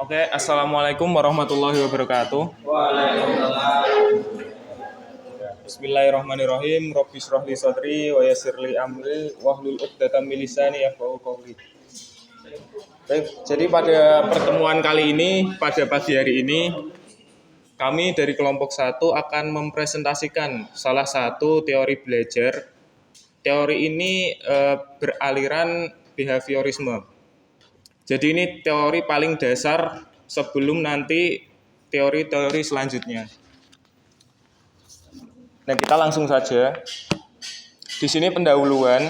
Oke, assalamualaikum warahmatullahi wabarakatuh. Waalaikumsalam. Bismillahirrahmanirrahim. Rabbi shrah li sadri wa yassir li amri wahlul 'uqdatam min lisani yafqahu qawli. Baik, jadi pada pertemuan kali ini, pada pagi hari ini, kami dari kelompok 1 akan mempresentasikan salah satu teori belajar. Teori ini beraliran behaviorisme. Jadi ini teori paling dasar sebelum nanti teori-teori selanjutnya. Nah, kita langsung saja. Di sini pendahuluan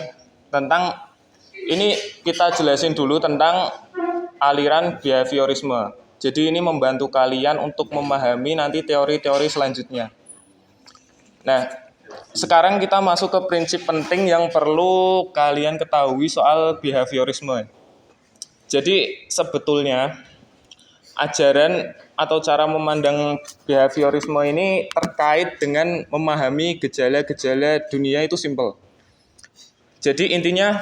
tentang ini kita jelasin dulu tentang aliran behaviorisme. Jadi ini membantu kalian untuk memahami nanti teori-teori selanjutnya. Nah, sekarang kita masuk ke prinsip penting yang perlu kalian ketahui soal behaviorisme. Jadi sebetulnya ajaran atau cara memandang behaviorisme ini terkait dengan memahami gejala-gejala dunia itu simpel. Jadi intinya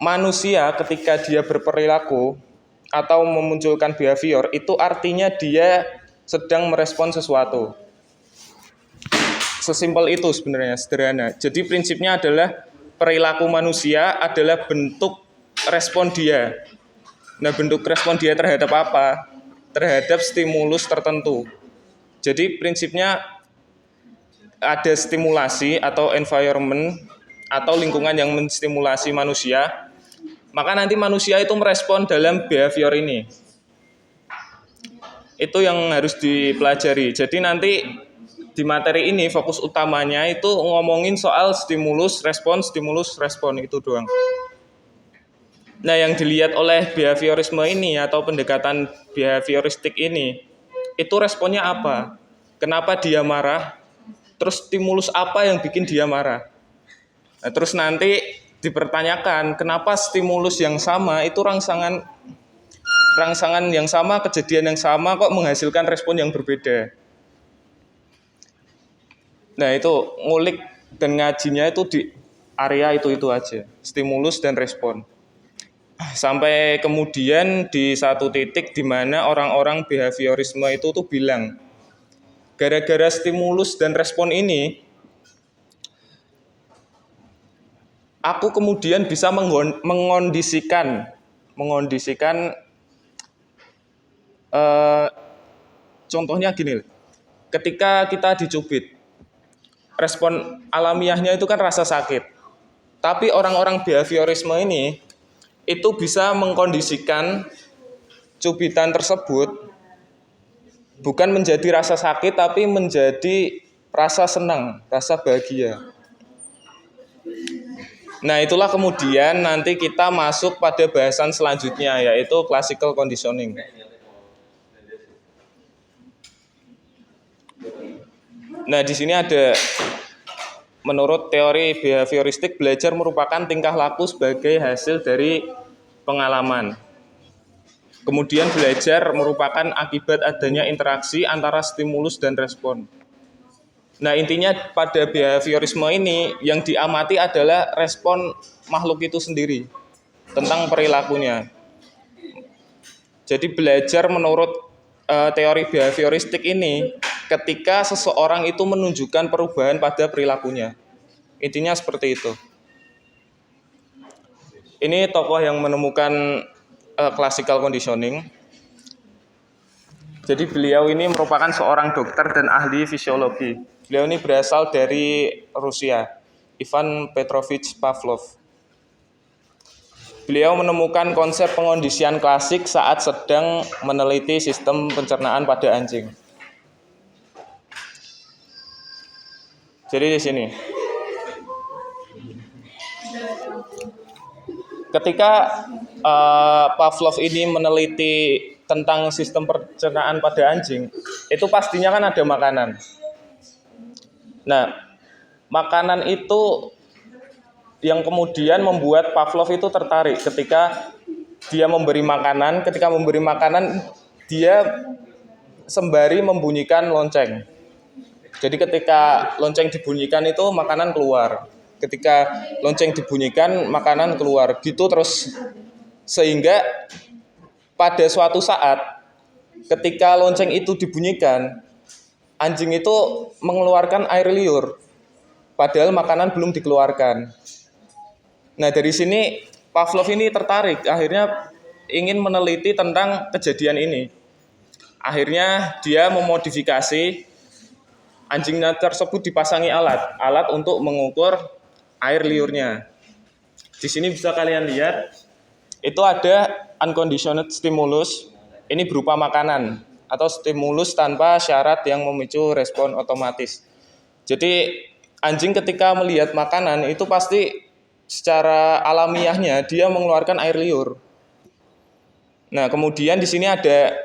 manusia ketika dia berperilaku atau memunculkan behavior itu artinya dia sedang merespon sesuatu. Sesimpel itu sebenarnya, sederhana. Jadi prinsipnya adalah perilaku manusia adalah bentuk respon dia. Nah, bentuk respon dia terhadap apa? Terhadap stimulus tertentu. Jadi prinsipnya ada stimulasi atau environment atau lingkungan yang menstimulasi manusia, maka nanti manusia itu merespon dalam behavior ini. Itu yang harus dipelajari. Jadi nanti di materi ini fokus utamanya itu ngomongin soal stimulus respon itu doang. Nah, yang dilihat oleh behaviorisme ini atau pendekatan behavioristik ini, itu responnya apa? Kenapa dia marah? Terus stimulus apa yang bikin dia marah? Nah, terus nanti dipertanyakan, kenapa stimulus yang sama itu rangsangan yang sama, kejadian yang sama kok menghasilkan respon yang berbeda? Nah, itu ngulik dan ngajinya itu di area itu aja, stimulus dan respon. Sampai kemudian di satu titik di mana orang-orang behaviorisme itu tuh bilang, gara-gara stimulus dan respon ini, aku kemudian bisa mengondisikan contohnya gini, ketika kita dicubit, respon alamiahnya itu kan rasa sakit. Tapi orang-orang behaviorisme ini itu bisa mengkondisikan cubitan tersebut bukan menjadi rasa sakit, tapi menjadi rasa senang, rasa bahagia. Nah, itulah kemudian nanti kita masuk pada bahasan selanjutnya, yaitu classical conditioning. Nah, di sini ada, menurut teori behavioristik, belajar merupakan tingkah laku sebagai hasil dari pengalaman. Kemudian belajar merupakan akibat adanya interaksi antara stimulus dan respon. Nah, intinya pada behaviorisme ini yang diamati adalah respon makhluk itu sendiri tentang perilakunya. Jadi belajar menurut teori behavioristik ini ketika seseorang itu menunjukkan perubahan pada perilakunya. Intinya seperti itu. Ini tokoh yang menemukan classical conditioning. Jadi beliau ini merupakan seorang dokter dan ahli fisiologi. Beliau ini berasal dari Rusia, Ivan Petrovich Pavlov. Beliau menemukan konsep pengondisian klasik saat sedang meneliti sistem pencernaan pada anjing. Jadi di sini, ketika Pavlov ini meneliti tentang sistem pencernaan pada anjing, itu pastinya kan ada makanan. Nah, makanan itu yang kemudian membuat Pavlov itu tertarik ketika dia memberi makanan. Ketika memberi makanan, dia sembari membunyikan lonceng. Jadi ketika lonceng dibunyikan itu makanan keluar. Ketika lonceng dibunyikan makanan keluar. Gitu terus, sehingga pada suatu saat ketika lonceng itu dibunyikan, anjing itu mengeluarkan air liur, padahal makanan belum dikeluarkan. Nah dari sini Pavlov ini tertarik, akhirnya ingin meneliti tentang kejadian ini. Akhirnya dia memodifikasi anjingnya tersebut dipasangi alat untuk mengukur air liurnya. Di sini bisa kalian lihat, itu ada unconditioned stimulus, ini berupa makanan atau stimulus tanpa syarat yang memicu respon otomatis. Jadi anjing ketika melihat makanan itu pasti secara alamiahnya dia mengeluarkan air liur. Nah, kemudian di sini ada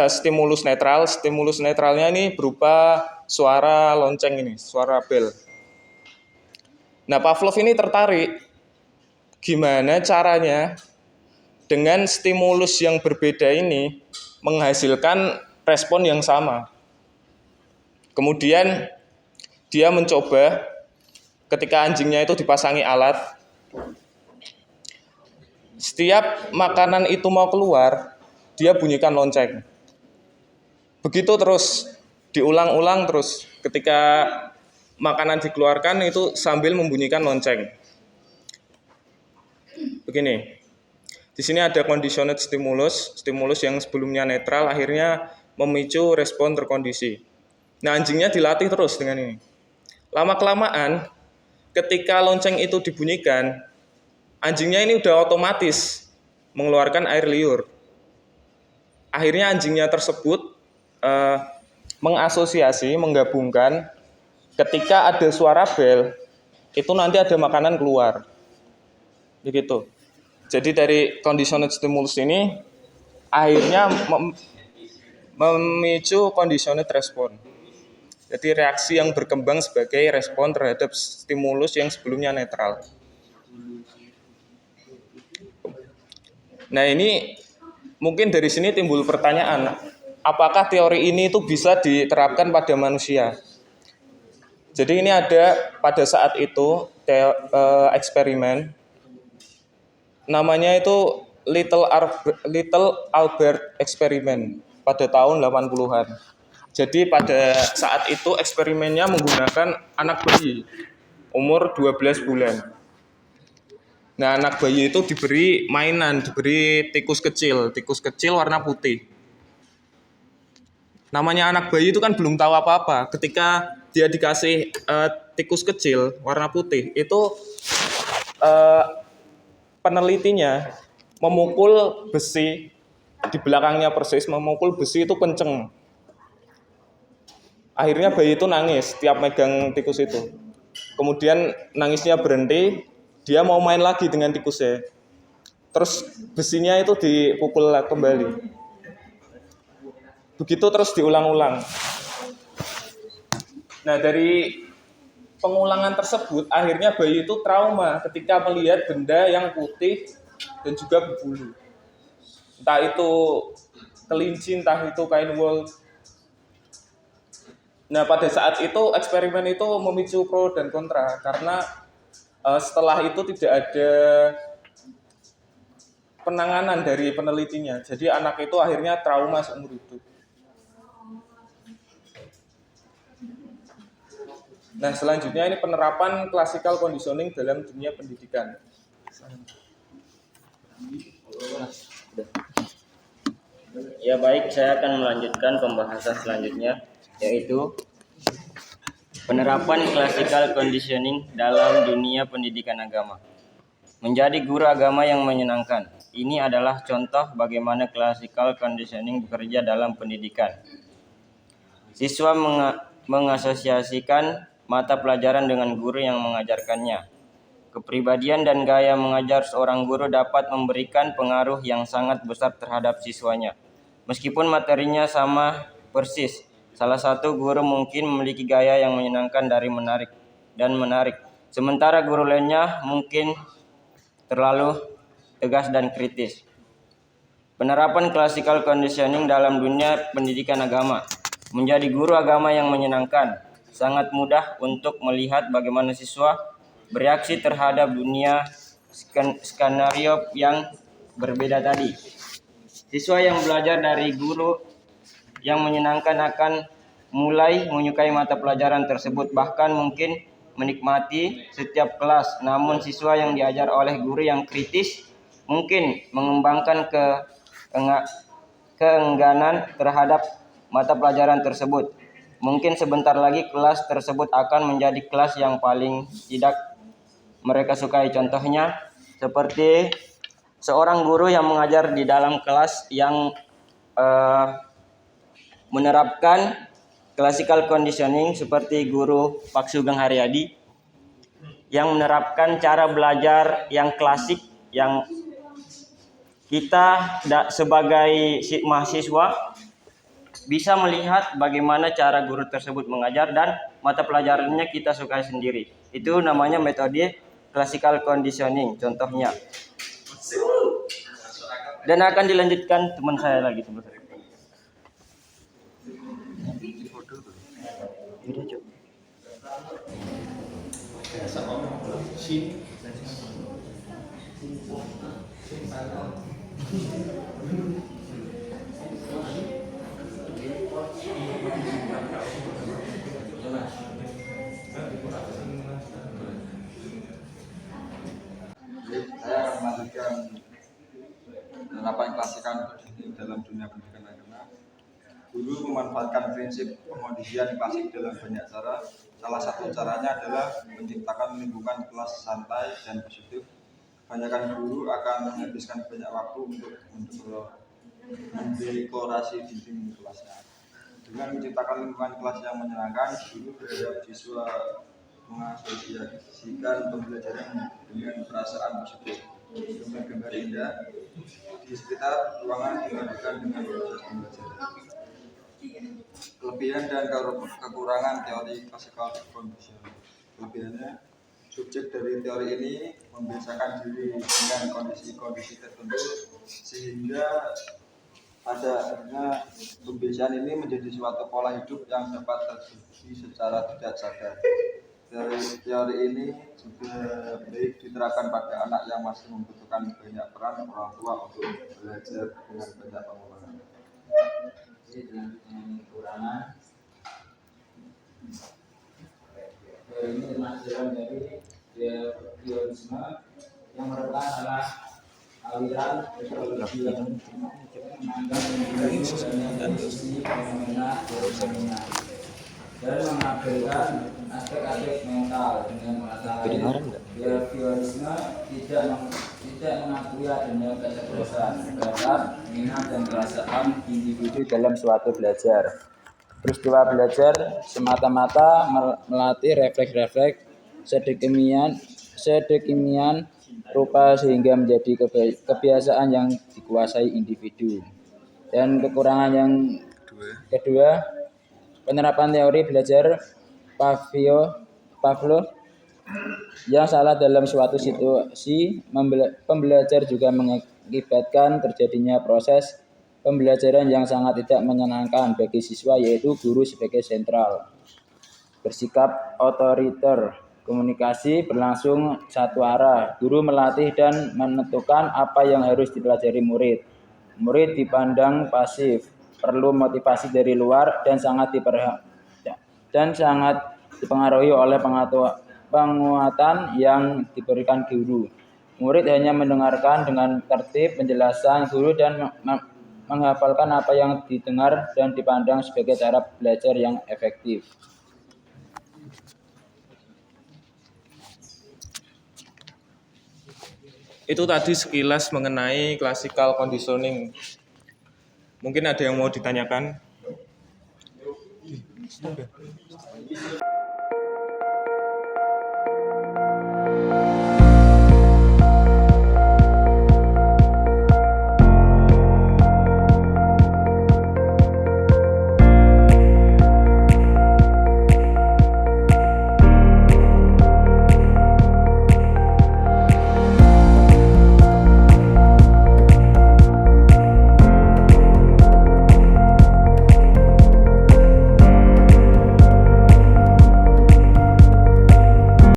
stimulus netral. Stimulus netralnya ini berupa suara lonceng ini, suara bel. Nah, Pavlov ini tertarik gimana caranya dengan stimulus yang berbeda ini menghasilkan respon yang sama. Kemudian dia mencoba ketika anjingnya itu dipasangi alat, setiap makanan itu mau keluar, dia bunyikan lonceng. Begitu terus, diulang-ulang terus. Ketika makanan dikeluarkan itu sambil membunyikan lonceng. Begini. Di sini ada conditioned stimulus, stimulus yang sebelumnya netral akhirnya memicu respon terkondisi. Nah, anjingnya dilatih terus dengan ini. Lama-kelamaan, ketika lonceng itu dibunyikan, anjingnya ini udah otomatis mengeluarkan air liur. Akhirnya anjingnya tersebut mengasosiasi, menggabungkan ketika ada suara bel, itu nanti ada makanan keluar. Begitu. Jadi dari conditioned stimulus ini akhirnya memicu conditioned respon. Jadi reaksi yang berkembang sebagai respon terhadap stimulus yang sebelumnya netral. Nah ini mungkin dari sini timbul pertanyaan, apakah teori ini itu bisa diterapkan pada manusia? Jadi ini ada pada saat itu eksperimen. Namanya itu Little Albert Experiment pada tahun 80-an. Jadi pada saat itu eksperimennya menggunakan anak bayi umur 12 bulan. Nah, anak bayi itu diberi mainan, diberi tikus kecil warna putih. Namanya anak bayi itu kan belum tahu apa-apa. Ketika dia dikasih tikus kecil warna putih, itu penelitinya memukul besi di belakangnya persis, memukul besi itu kenceng. Akhirnya bayi itu nangis tiap megang tikus itu. Kemudian nangisnya berhenti, dia mau main lagi dengan tikusnya. Terus besinya itu dipukul kembali. Begitu terus diulang-ulang. Nah dari pengulangan tersebut akhirnya bayi itu trauma ketika melihat benda yang putih dan juga berbulu. Entah itu kelinci, entah itu kain wol. Nah pada saat itu eksperimen itu memicu pro dan kontra karena setelah itu tidak ada penanganan dari penelitinya. Jadi anak itu akhirnya trauma seumur hidup. Nah selanjutnya ini penerapan classical conditioning dalam dunia pendidikan. Ya baik, saya akan melanjutkan pembahasan selanjutnya, yaitu penerapan classical conditioning dalam dunia pendidikan agama. Menjadi guru agama yang menyenangkan. Ini adalah contoh bagaimana classical conditioning bekerja dalam pendidikan. Siswa mengasosiasikan mata pelajaran dengan guru yang mengajarkannya. Kepribadian dan gaya mengajar seorang guru dapat memberikan pengaruh yang sangat besar terhadap siswanya. Meskipun materinya sama persis, salah satu guru mungkin memiliki gaya yang menyenangkan dari menarik. Sementara guru lainnya mungkin terlalu tegas dan kritis. Penerapan classical conditioning dalam dunia pendidikan agama. Menjadi guru agama yang menyenangkan. Sangat mudah untuk melihat bagaimana siswa bereaksi terhadap dunia skenario yang berbeda tadi. Siswa yang belajar dari guru yang menyenangkan akan mulai menyukai mata pelajaran tersebut, bahkan mungkin menikmati setiap kelas. Namun siswa yang diajar oleh guru yang kritis mungkin mengembangkan keengganan terhadap mata pelajaran tersebut. Mungkin sebentar lagi kelas tersebut akan menjadi kelas yang paling tidak mereka sukai. Contohnya seperti seorang guru yang mengajar di dalam kelas yang menerapkan classical conditioning seperti guru Pak Sugeng Haryadi yang menerapkan cara belajar yang klasik yang kita sebagai mahasiswa bisa melihat bagaimana cara guru tersebut mengajar dan mata pelajarannya kita sukai sendiri. Itu namanya metode classical conditioning contohnya. Dan akan dilanjutkan teman saya lagi sebetulnya. Saya akan melanjutkan penerapan klasikan dalam dunia pendidikan agama. Guru memanfaatkan prinsip pengkondisian klasik dalam banyak cara. Salah satu caranya adalah menciptakan lingkungan kelas santai dan positif. Kebanyakan guru akan menghabiskan banyak waktu untuk mendekorasi dinding kelasnya. Dengan menciptakan lingkungan kelas yang menyenangkan, guru berharap siswa mengasosiasikan pembelajaran dengan perasaan positif. Gambar-gambar indah di sekitar ruangan dilanjutkan dengan proses pembelajaran. Kelebihan dan kekurangan teori classical conditioning. Kelebihannya, subjek dari teori ini membiasakan diri dengan kondisi-kondisi tertentu sehingga pada akhirnya pembiasaan ini menjadi suatu pola hidup yang dapat terjadi secara tidak sadar. Teori ini juga baik diterapkan pada anak yang masih membutuhkan banyak peran orang tua untuk belajar dengan banyak pengulangan. Dengan kekurangan ini termasuk dari teorisme yang merupakan adalah aliran psikologi yang menganggap dan isi fenomena dan mengabaikan aspek-aspek mental dengan mengatakan teorisme tidak mengakui adanya kecerdasan terhadap minat dan perasaan individu dalam suatu belajar. Peristiwa belajar semata-mata melatih refleks-refleks sedemikian rupa sehingga menjadi kebiasaan yang dikuasai individu. Dan kekurangan yang kedua, penerapan teori belajar Pavlov yang salah dalam suatu situasi pembelajar juga mengakibatkan terjadinya proses pembelajaran yang sangat tidak menyenangkan bagi siswa, yaitu guru sebagai sentral bersikap otoriter. Komunikasi berlangsung satu arah. Guru melatih dan menentukan apa yang harus dipelajari murid. Murid dipandang pasif, perlu motivasi dari luar dan sangat dipengaruhi oleh penguatan yang diberikan guru. Murid hanya mendengarkan dengan tertib penjelasan guru dan menghafalkan apa yang didengar dan dipandang sebagai cara belajar yang efektif. Itu tadi sekilas mengenai classical conditioning. Mungkin ada yang mau ditanyakan?